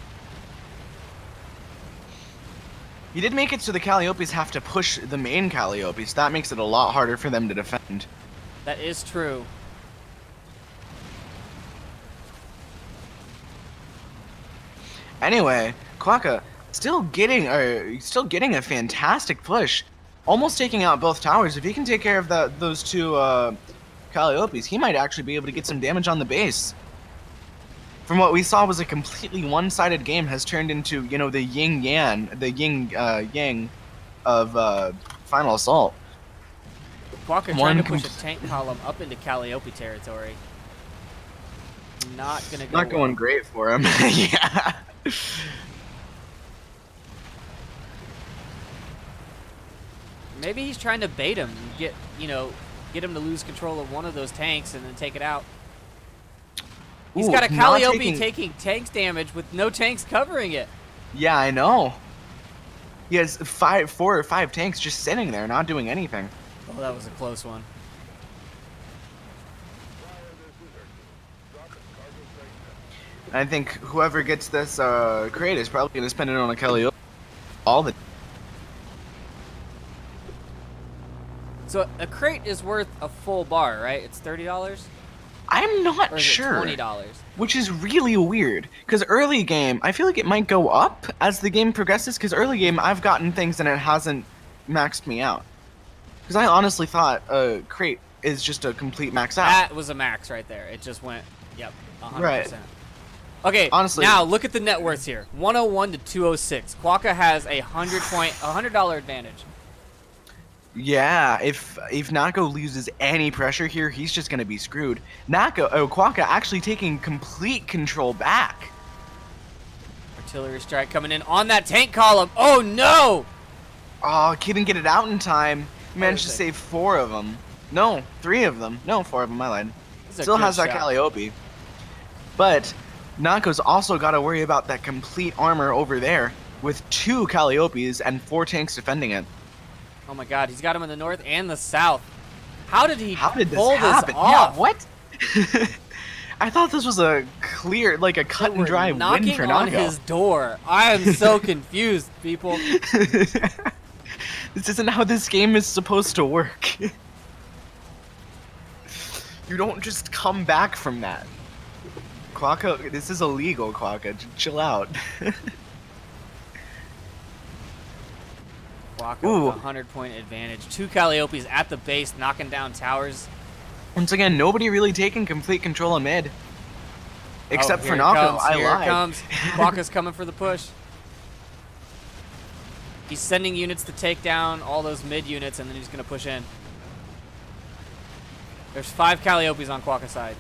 He did make it so the Calliopes have to push the main Calliopes. That makes it a lot harder for them to defend. That is true. Anyway, Quokka still getting a fantastic push, almost taking out both towers. If he can take care of those 2 Calliopes, he might actually be able to get some damage on the base. From what we saw was a completely one-sided game has turned into, you know, the yin-yang of Final Assault. Quokka trying to push a tank column up into Calliope territory. Not gonna go. Not going great for him. Yeah. Maybe he's trying to bait him, get him to lose control of one of those tanks and then take it out. He's got a Calliope taking tanks damage with no tanks covering it. Yeah, I know. He has 4 or 5 tanks just sitting there, not doing anything. Oh, that was a close one. I think whoever gets this crate is probably going to spend it on a Calliope all the. So a crate is worth a full bar, right? It's $30? I'm not Or is sure. it $20? Which is really weird, because early game, I feel like it might go up as the game progresses, because early game, I've gotten things and it hasn't maxed me out. Because I honestly thought crate is just a complete max out. That was a max right there. It just went, yep, 100%. Right. Okay, Honestly, now look at the net worths here. 101 to 206. Quokka has a $100 advantage. Yeah, if Nako loses any pressure here, he's just gonna be screwed. Quokka actually taking complete control back. Artillery strike coming in on that tank column. Oh no! Oh, he didn't get it out in time. He managed to is it? save 4 of them. No, 3 of them. No, 4 of them, I lied. This is a Still good has that shot. Calliope. But Nako's also got to worry about that complete armor over there with 2 Calliopes and 4 tanks defending it. Oh my god, he's got him in the north and the south. How did he How did this pull happen? this off? Yeah, what? I thought this was a clear, like a cut They and were dry win knocking for on Nako. his door. I am so confused, people. This isn't how this game is supposed to work. You don't just come back from that. Quokka, this is illegal, Quokka. Chill out. Quokka Ooh. with a 100-point advantage. 2 Calliopes at the base, knocking down towers. Once again, nobody really taking complete control of mid. Except Oh, for here it Nako, comes, I here lied. it comes. Quokka's coming for the push. He's sending units to take down all those mid units, and then he's going to push in. There's 5 Calliopes on Quokka's side.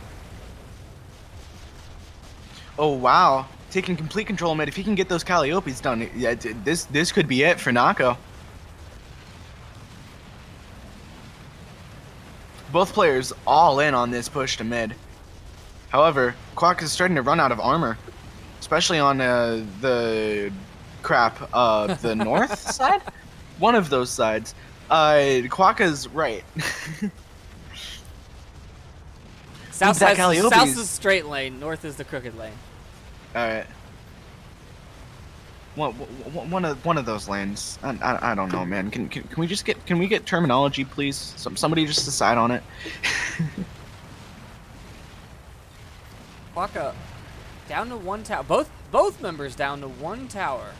Oh wow, taking complete control of mid. If he can get those Calliopes done, yeah, this could be it for Nako. Both players all in on this push to mid. However, Quokka is starting to run out of armor, especially on the the north side, one of those sides. Quokka's right. South that side, Calliope's- south is the straight lane, north is the crooked lane. All right. One of those lanes. I don't know, man. Can we just get terminology, please? Somebody just decide on it. Quokka down to 1 tower. Both members down to 1 tower.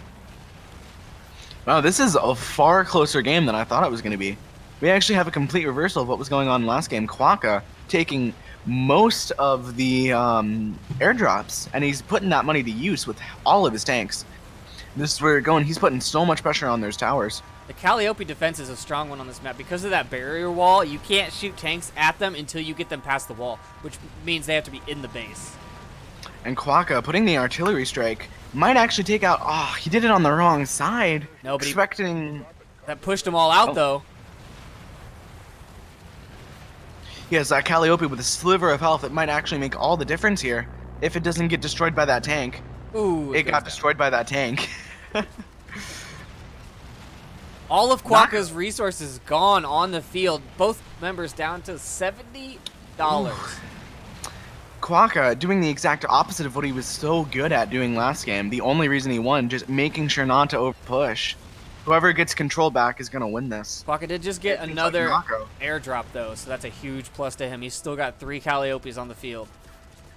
Wow, this is a far closer game than I thought it was going to be. We actually have a complete reversal of what was going on in last game. Quokka taking most of the airdrops, and he's putting that money to use with all of his tanks. This is where we're going. He's putting so much pressure on those towers. The Calliope defense is a strong one on this map. Because of that barrier wall, you can't shoot tanks at them until you get them past the wall, which means they have to be in the base. And Quokka putting the artillery strike might actually take out. Oh, he did it on the wrong side. No, but expecting. That pushed them all out, Oh. though. He has that Calliope with a sliver of health. It might actually make all the difference here if it doesn't get destroyed by that tank. Ooh, It goes got down. destroyed by that tank. All of Quokka's resources gone on the field. Both members down to $70. Quokka doing the exact opposite of what he was so good at doing last game. The only reason he won, just making sure not to overpush. Whoever gets control back is going to win this. Quokka did just get Things like another Nako. airdrop, though, so that's a huge plus to him. He's still got 3 Calliopes on the field.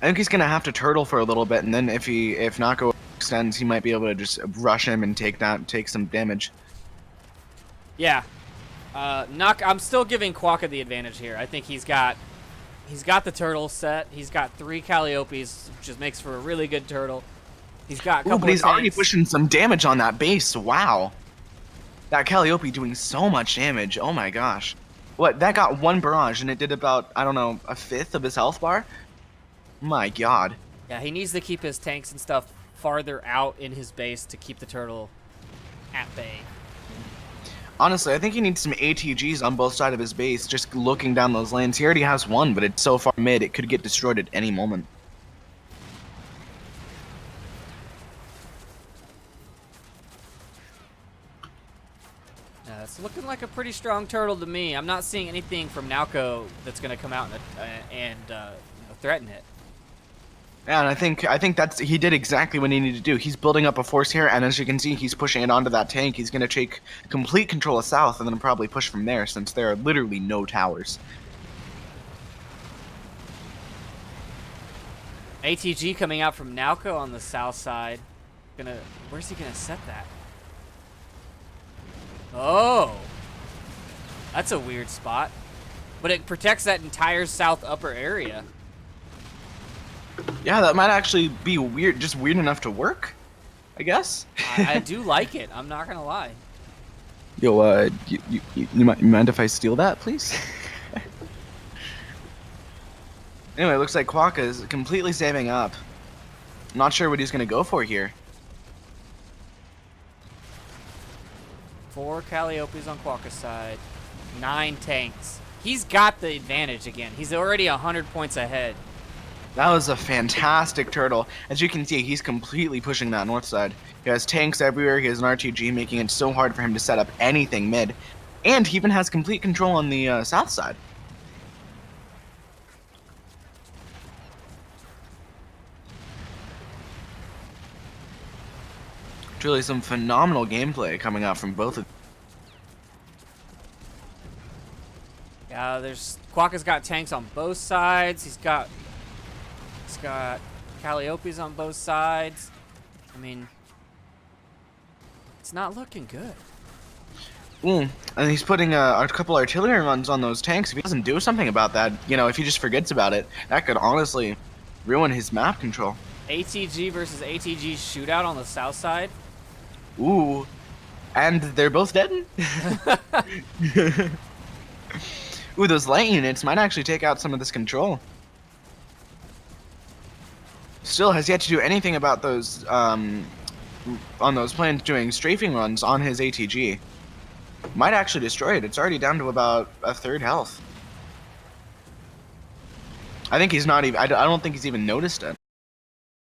I think he's going to have to turtle for a little bit, and then if Nako extends, he might be able to just rush him and take some damage. Yeah. I'm still giving Quokka the advantage here. I think he's got the turtle set. He's got 3 Calliopes, which just makes for a really good turtle. He's got a couple But he's of already tanks. pushing some damage on that base. Wow. That Calliope doing so much damage. Oh my gosh. What, that got 1 barrage and it did about, I don't know, a 1/5 of his health bar? My god. Yeah, he needs to keep his tanks and stuff farther out in his base to keep the turtle at bay. Honestly, I think he needs some ATGs on both sides of his base, just looking down those lanes. He already has 1, but it's so far mid, it could get destroyed at any moment. Yeah, it's looking like a pretty strong turtle to me. I'm not seeing anything from Nalco that's going to come out and threaten it. Yeah, and I think that's he did exactly what he needed to do. He's building up a force here, and as you can see, he's pushing it onto that tank. He's going to take complete control of South, and then probably push from there, since there are literally no towers. ATG coming out from Nalco on the south side. Where's he gonna set that? Oh. That's a weird spot. But it protects that entire south upper area. Yeah, that might actually be weird, just weird enough to work, I guess. I do like it. I'm not going to lie. Yo, you mind if I steal that, please? Anyway, it looks like Quokka is completely saving up. Not sure what he's going to go for here. 4 Calliopes on Quokka's side. 9 tanks. He's got the advantage again. He's already 100 points ahead. That was a fantastic turtle. As you can see, he's completely pushing that north side. He has tanks everywhere. He has an RTG, making it so hard for him to set up anything mid. And he even has complete control on the south side. Truly some phenomenal gameplay coming out from both of them. Yeah, Quokka's got tanks on both sides. He's got Calliopes on both sides. I mean, it's not looking good. And he's putting a couple artillery runs on those tanks. If he doesn't do something about that, you know, if he just forgets about it, that could honestly ruin his map control. ATG versus ATG shootout on the south side. Ooh, and they're both dead? Ooh, those light units might actually take out some of this control. Still has yet to do anything about those, on those planes doing strafing runs on his ATG. Might actually destroy it. It's already down to about a third health. I think he's not even, I don't think he's even noticed it.